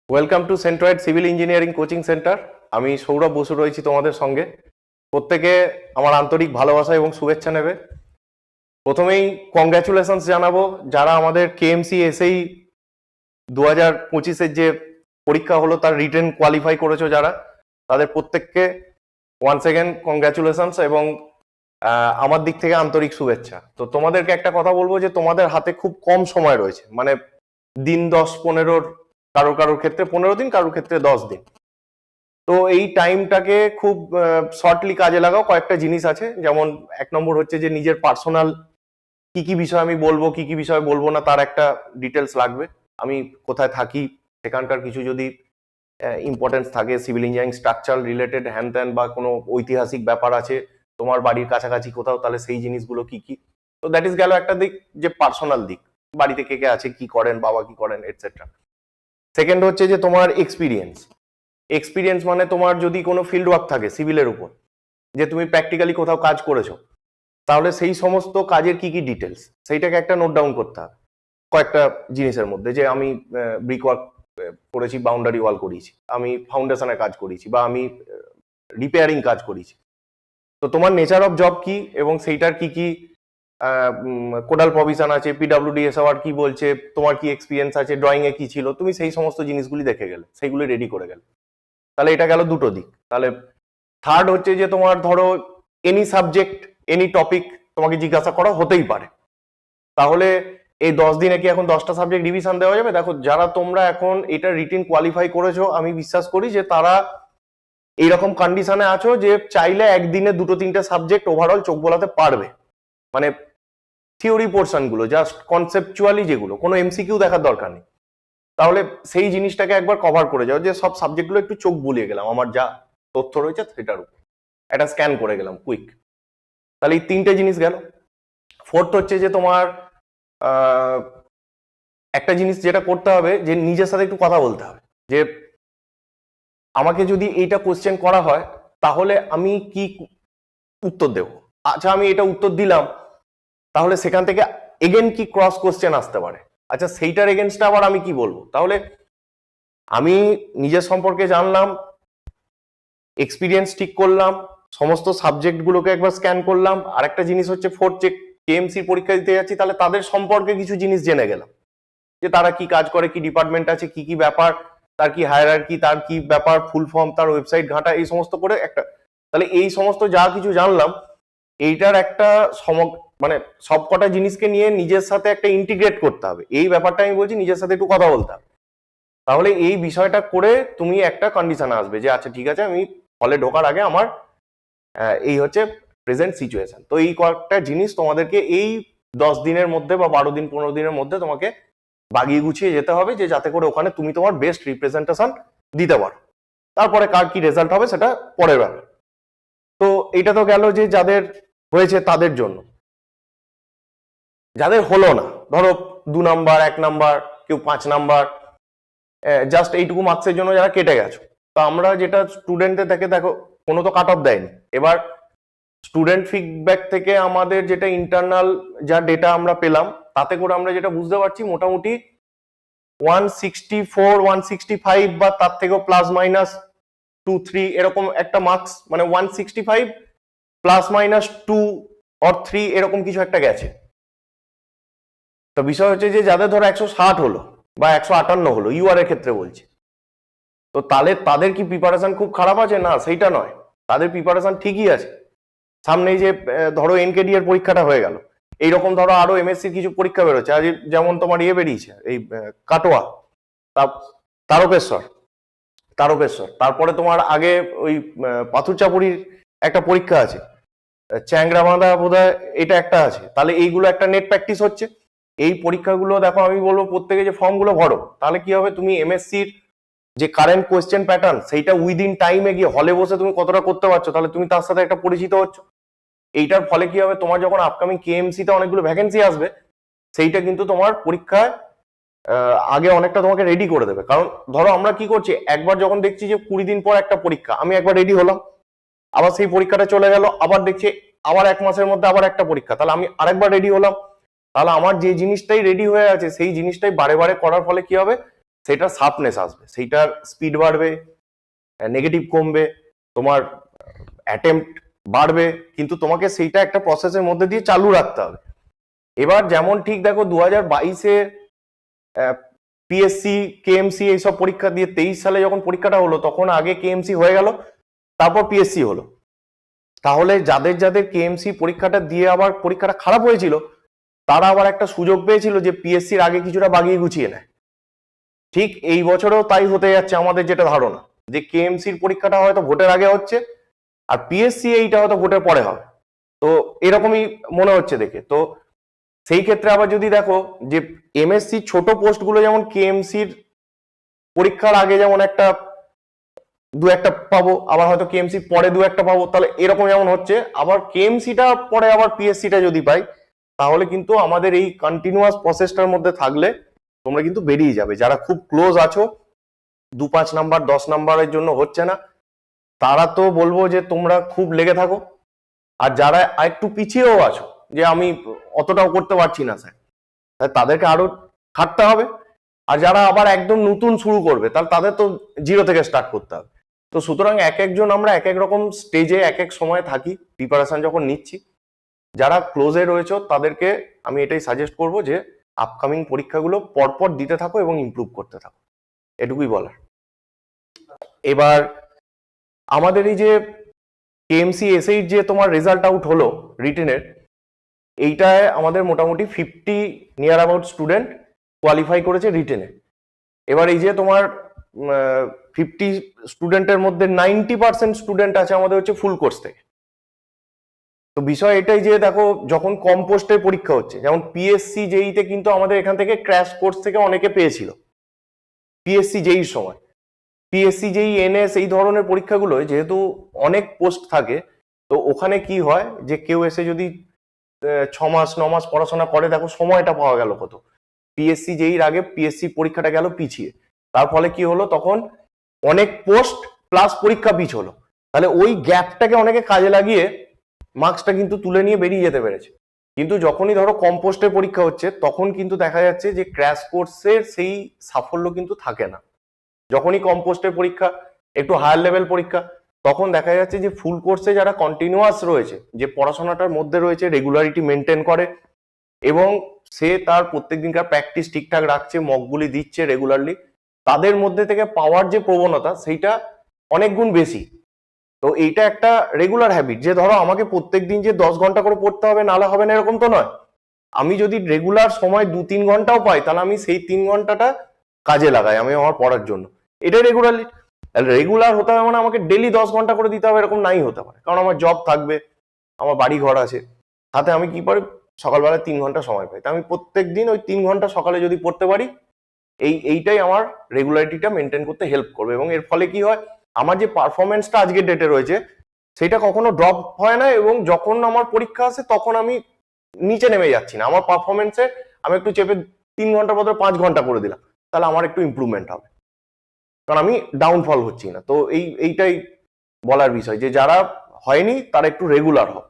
Welcome to centroid civil engineering coaching centre. আমি সৌরভ বসু রয়েছি তোমাদের সঙ্গে। প্রত্যেকে আমার আন্তরিক ভালোবাসা এবং শুভেচ্ছা নেবে। প্রথমেই কংগ্রাচুলেশনস জানাবো যারা আমাদের কেএমসি এসেই 2025-এর যে পরীক্ষা হলো তার রিটেন কোয়ালিফাই করেছো, যারা তাদের প্রত্যেককে ওয়ান্স এগেন কংগ্রাচুলেশনস এবং আমার দিক থেকে আন্তরিক শুভেচ্ছা। তো তোমাদেরকে একটা কথা বলবো যে তোমাদের হাতে খুব কম সময় রয়েছে, মানে দিন 10-15, কারোর ক্ষেত্রে 15 দিন, কারোর ক্ষেত্রে 10 দিন। তো এই টাইমটাকে খুব শর্টলি কাজে লাগাও। কয়েকটা জিনিস আছে, যেমন 1 নম্বর হচ্ছে যে নিজের পার্সোনাল কি কি বিষয় আমি বলবো, কি কি বিষয় বলবো না, তার একটা ডিটেলস লাগবে। আমি কোথায় থাকি, সেখানকার কিছু যদি ইম্পর্টেন্স থাকে, সিভিল ইঞ্জিনিয়ারিং স্ট্রাকচার রিলেটেড হ্যান ত্যান, বা কোনো ঐতিহাসিক ব্যাপার আছে তোমার বাড়ির কাছাকাছি কোথাও, তাহলে সেই জিনিসগুলো কি কি। তো দ্যাট ইজ গেল একটা দিক, যে পার্সোনাল দিক, বাড়িতে কে কে আছে, কি করেন, বাবা কি করেন, এটসেট্রা। সেকেন্ড হচ্ছে যে তোমার এক্সপিরিয়েন্স মানে তোমার যদি কোনো ফিল্ড ওয়ার্ক থাকে সিভিলের উপর, যে তুমি প্র্যাকটিক্যালি কোথাও কাজ করেছো, তাহলে সেই সমস্ত কাজের কি কি ডিটেলস, সেইটাকে একটা নোট ডাউন করতে হবে কয়েকটা জিনিসের মধ্যে। যে আমি ব্রিক ওয়ার্ক করেছি, বাউন্ডারি ওয়াল করিয়েছি, আমি ফাউন্ডেশনের কাজ করিয়েছি, বা আমি রিপেয়ারিং কাজ করিয়েছি। তো তোমার নেচার অফ জব কি এবং সেইটার কি কি কোডাল প্রভিশন আছে, পিডব্লিউডিএসআর কি বলছে, তোমার কি এক্সপিরিয়েন্স আছে, ড্রয়িং এ কি ছিল, তুমি সেই সমস্ত জিনিসগুলি দেখে গেলে, সেইগুলি রেডি করে গেলে। তাহলে এটা গেল দুটো দিক। তাহলে থার্ড হচ্ছে যে তোমার ধরো এনি সাবজেক্ট, এনি টপিক তোমাকে জিজ্ঞাসা করা হতেই পারে। তাহলে এই 10 দিনে কি এখন 10টা সাবজেক্ট রিভিশন দেওয়া যাবে? দেখো, যারা তোমরা এখন এটা রিটিন কোয়ালিফাই করেছো, আমি বিশ্বাস করি যে তারা এইরকম কন্ডিশনে আছো যে চাইলে একদিনে 2-3টে সাবজেক্ট ওভারঅল চোখ বোলাতে পারবে। মানে থিওরি পোর্শন গুলো, জাস্ট কনসেপচুয়ালি যেগুলো, কোনো এমসিকিউ দেখার দরকার নেই। তাহলে সেই জিনিসটাকে একবার কভার করে যাও, যে সব সাবজেক্টগুলো একটু চোখ বুলিয়ে গেলাম, আমার যা তথ্য রয়েছে সেটার উপর একটা স্ক্যান করে গেলাম কুইক। তাহলে এই 3টে জিনিস গেল। ফোর্থ হচ্ছে যে তোমার একটা জিনিস যেটা করতে হবে, যে নিজের সাথে একটু কথা বলতে হবে, যে আমাকে যদি এইটা কোশ্চেন করা হয় তাহলে আমি কি উত্তর দেব। আচ্ছা, আমি এটা উত্তর দিলাম, তাহলে সেখান থেকে এগেন কি ক্রস কোশ্চেন আসতে পারে, আচ্ছা সেইটার এগেনস্টে আবার আমি কি বলবো। তাহলে আমি নিজের সম্পর্কে জানলাম, এক্সপিরিয়েন্স ঠিক করলাম, সমস্ত সাবজেক্ট গুলোকে একবার স্ক্যান করলাম। আর একটা জিনিস হচ্ছে ফোর্থ, যে কেএমসি পরীক্ষা দিতে যাচ্ছি, তাহলে তাদের সম্পর্কে কিছু জিনিস জেনে গেলাম, যে তারা কি কাজ করে, কি ডিপার্টমেন্ট আছে, কি কি ব্যাপার, তার কি হায়ারার্কি, তার কি ব্যাপার, ফুল ফর্ম, তার ওয়েবসাইট ঘাঁটা, এই সমস্ত করে একটা। তাহলে এই সমস্ত যা কিছু জানলাম, এইটার একটা মানে সবকটা জিনিসকে নিয়ে নিজের সাথে একটা ইন্টিগ্রেট করতে হবে। এই ব্যাপারটা আমি বলছি, নিজের সাথে একটু কথা বলতে হবে। তাহলে এই বিষয়টা করে তুমি একটা কন্ডিশনে আসবে যে আচ্ছা ঠিক আছে, আমি হলে ঢোকার আগে আমার এই হচ্ছে প্রেজেন্ট সিচুয়েশন। তো এই কয়েকটা জিনিস তোমাদেরকে এই 10 দিনের মধ্যে বা 12 দিন 15 দিনের মধ্যে তোমাকে বাগিয়ে গুছিয়ে যেতে হবে, যে যাতে করে ওখানে তুমি তোমার বেস্ট রিপ্রেজেন্টেশন দিতে পারো। তারপরে কার কি রেজাল্ট হবে সেটা পরের ব্যাপার। তো এটা তো গেল যে যাদের হয়েছে তাদের জন্য। যাদের হলো না, ধরো 2 নাম্বার, 1 নাম্বার, কেউ 5 নাম্বার, জাস্ট এইটুকু মার্কসের জন্য যারা কেটে গেছো, তো আমরা যেটা স্টুডেন্টদের থেকে, দেখো কোনো তো কাট অফ দেয়নি। এবার স্টুডেন্ট ফিডব্যাক থেকে আমাদের যেটা ইন্টারনাল যা ডেটা আমরা পেলাম, তাতে করে আমরা যেটা বুঝতে পারছি, মোটামুটি 164, 165 বা তার থেকেও প্লাস মাইনাস 2-3 এরকম একটা মার্কস, মানে 165 প্লাস মাইনাস 2 or 3 এরকম কিছু একটা গেছে। তো বিষয় হচ্ছে যে যাদের ধরো 160 হলো বা 158 হলো, ইউআর এর ক্ষেত্রে বলছি, তো তাহলে তাদের কি প্রিপারেশন খুব খারাপ আছে? না, সেইটা নয়, তাদের প্রিপারেশন ঠিকই আছে। সামনে যে ধরো এনকেডি এর পরীক্ষাটা হয়ে গেল, এইরকম ধরো আরো এমএসসির কিছু পরীক্ষা বেরোচ্ছে। আজ যেমন তোমার ইয়ে বেরিয়েছে, এই কাটোয়া, তারকেশ্বর, তারপরে তোমার আগে ওই পাথরচাপুরির একটা পরীক্ষা আছে, চ্যাংরা বাঁধা বোধহয় এটা একটা আছে। তাহলে এইগুলো একটা নেট প্র্যাকটিস হচ্ছে। এই পরীক্ষাগুলো দেখো, আমি বলবো প্রত্যেকে যে ফর্মগুলো ভরো, তাহলে কি হবে, তুমি এমএসসির যে কারেন্ট কোয়েশ্চেন প্যাটার্ন, সেইটা উইদিন টাইমে গিয়ে হলে বসে তুমি কতটা করতে পারছো, তাহলে তুমি তার সাথে একটা পরিচিত হচ্ছ। এইটার ফলে কি হবে, তোমার যখন আপকামিং কেএমসি তে অনেকগুলো ভ্যাকেন্সি আসবে, সেইটা কিন্তু তোমার পরীক্ষায় আগে অনেকটা তোমাকে রেডি করে দেবে। কারণ ধরো আমরা কি করছি, একবার যখন দেখছি যে 20 দিন পর একটা পরীক্ষা, আমি একবার রেডি হলাম, আবার সেই পরীক্ষাটা চলে গেল, আবার দেখছি আবার 1 মাসের মধ্যে আবার একটা পরীক্ষা, তাহলে আমি আরেকবার রেডি হলাম। তাহলে আমার যে জিনিসটাই রেডি হয়ে আছে, সেই জিনিসটাই বারে বারে করার ফলে কি হবে, সেটার শার্পনেস আসবে, সেইটার স্পিড বাড়বে, নেগেটিভ কমবে, তোমার অ্যাটেম্প্ট বাড়বে, কিন্তু তোমাকে সেইটা একটা প্রসেসের মধ্যে দিয়ে চালু রাখতে হবে। এবার যেমন ঠিক দেখো 2022-এ পিএসসি কেএমসি এইসব পরীক্ষা দিয়ে 23 সালে যখন পরীক্ষাটা হলো তখন আগে কেএমসি হয়ে গেল, তারপর পিএসসি হলো। তাহলে যাদের যাদের কেএমসি পরীক্ষাটা দিয়ে আবার পরীক্ষাটা খারাপ হয়েছিল তারা আবার একটা সুযোগ পেয়েছিল যে পিএসসির আগে কিছুটা বাগিয়ে গুছিয়ে নেয়। ঠিক এই বছরেও তাই হতে যাচ্ছে আমাদের যেটা ধারণা, যে কেএমসির পরীক্ষাটা হয়তো ভোটের আগে হচ্ছে আর পিএসসি এইটা হয়তো ভোটের পরে হবে। তো এরকমই মনে হচ্ছে দেখে। তো সেই ক্ষেত্রে আবার যদি দেখো যে এমএসসি ছোট পোস্ট গুলো যেমন কেএমসির পরীক্ষার আগে যেমন দু একটা পাবো, আবার হয়তো কেএমসি পরে দু একটা পাবো, তাহলে এরকম যেমন হচ্ছে, আবার কেএমসিটা পরে আবার পিএসসিটা যদি পাই তাহলে কিন্তু আমাদের এই কন্টিনিউয়াস প্রসেসটার মধ্যে থাকলে তোমরা কিন্তু বেরিয়ে যাবে। যারা খুব ক্লোজ আছো, 2-5 নাম্বার 10 নাম্বারের জন্য হচ্ছে না, তারা তো বলবো যে তোমরা খুব লেগে থাকো। আর যারা একটু পিছিয়েও আছো যে আমি অতটাও করতে পারছি না স্যার, তাদেরকে আরো খাটতে হবে। আর যারা আবার একদম নতুন শুরু করবে তাহলে তাদের তো জিরো থেকে স্টার্ট করতে হবে। তো সুতরাং এক একজন আমরা এক এক রকম স্টেজে এক এক সময় থাকি প্রিপারেশন যখন নিচ্ছি। যারা ক্লোজে রয়েছে তাদেরকে আমি এটাই সাজেস্ট করব যে আপকামিং পরীক্ষাগুলো পরপর দিতে থাকো এবং ইমপ্রুভ করতে থাকো, এটুকুই বলার। এবার আমাদের এই যে কেএমসি এসএইচ যে তোমার রেজাল্ট আউট হলো রিটেনের, এইটায় আমাদের মোটামুটি 50 নিয়ার অ্যাবাউট স্টুডেন্ট কোয়ালিফাই করেছে রিটেনে। এবার এই যে তোমার 50 স্টুডেন্টের মধ্যে 90% স্টুডেন্ট আছে আমাদের হচ্ছে ফুল কোর্স থেকে। তো বিষয় এটাই যে দেখো যখন কম পোস্টের পরীক্ষা হচ্ছে, যেমন পিএসসি জেইতে কিন্তু আমাদের এখান থেকে ক্র্যাশ কোর্স থেকে অনেকে পেয়েছিল পিএসসি জেইর সময়। পিএসসি জেই এনএস এই ধরনের পরীক্ষাগুলোয় যেহেতু অনেক পোস্ট থাকে, তো ওখানে কি হয় যে কেউ এসে যদি 6 মাস 9 মাস পড়াশোনা করে, দেখো সময়টা পাওয়া গেল কত। পিএসসি জেইর আগে পিএসসি পরীক্ষাটা গেল পিছিয়ে, তার ফলে কি হলো তখন অনেক পোস্ট প্লাস পরীক্ষা পিছ হলো। তাহলে ওই গ্যাপটাকে অনেকে কাজে লাগিয়ে মার্কসটা কিন্তু তুলে নিয়ে বেরিয়ে যেতে পেরেছে। কিন্তু যখনই ধরো কম পোস্টের পরীক্ষা হচ্ছে তখন কিন্তু দেখা যাচ্ছে যে ক্র্যাশ কোর্সের সেই সাফল্য কিন্তু থাকে না। যখনই কম পোস্টের পরীক্ষা, একটু হায়ার লেভেল পরীক্ষা, তখন দেখা যাচ্ছে যে ফুল কোর্সে যারা কন্টিনিউয়াস রয়েছে, যে পড়াশোনাটার মধ্যে রয়েছে, রেগুলারিটি মেনটেন করে এবং সে তার প্রত্যেক দিনকার প্র্যাকটিস ঠিকঠাক রাখছে, মকগুলি দিচ্ছে রেগুলারলি, তাদের মধ্যে থেকে পাওয়ার যে প্রবণতা সেইটা অনেক গুণ বেশি। তো এইটা একটা রেগুলার হ্যাবিট, যে ধরো আমাকে প্রত্যেক দিন যে 10 ঘন্টা করে পড়তে হবে নাহলে হবে না এরকম তো নয়। আমি যদি রেগুলার সময় 2-3 ঘন্টাও পাই তাহলে আমি সেই 3 ঘন্টাটা কাজে লাগাই আমি আমার পড়ার জন্য। এটাই রেগুলার হতে হবে, মানে আমাকে ডেলি 10 ঘন্টা করে দিতে হবে এরকম নাই হতে পারে, কারণ আমার জব থাকবে, আমার বাড়ি ঘর আছে, সাথে আমি কি পারি সকালবেলায় 3 ঘন্টা সময় পাই। তা আমি প্রত্যেক দিন ওই 3 ঘন্টা সকালে যদি পড়তে পারি, এইটাই আমার রেগুলারিটিটা মেনটেন করতে হেল্প করবে। এবং এর ফলে কি হয়, আমার যে পারফরমেন্সটা আজকের ডেটে রয়েছে সেটা কখনো ড্রপ হয় না, এবং যখন আমার পরীক্ষা আসে তখন আমি নিচে নেমে যাচ্ছি না। আমার পারফরমেন্সে আমি একটু চেপে 3 ঘন্টার বদলে 5 ঘন্টা করে দিলাম, তাহলে আমার একটু ইমপ্রুভমেন্ট হবে, কারণ আমি ডাউনফল হচ্ছি না। তো এইটাই বলার বিষয়, যে যারা হয়নি তারা একটু রেগুলার হোক।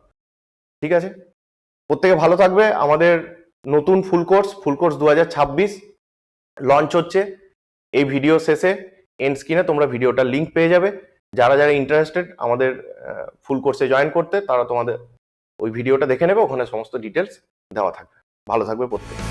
ঠিক আছে, প্রত্যেকে ভালো থাকবে। আমাদের নতুন ফুল কোর্স 2026 লঞ্চ হচ্ছে। এই ভিডিও শেষে এন্ড স্ক্রিনে তোমরা ভিডিওটার লিঙ্ক পেয়ে যাবে। যারা যারা ইন্টারেস্টেড আমাদের ফুল কোর্সে জয়েন করতে, তারা তোমাদের ওই ভিডিওটা দেখে নেবে, ওখানে সমস্ত ডিটেলস দেওয়া থাকবে। ভালো থাকবে প্রত্যেকে।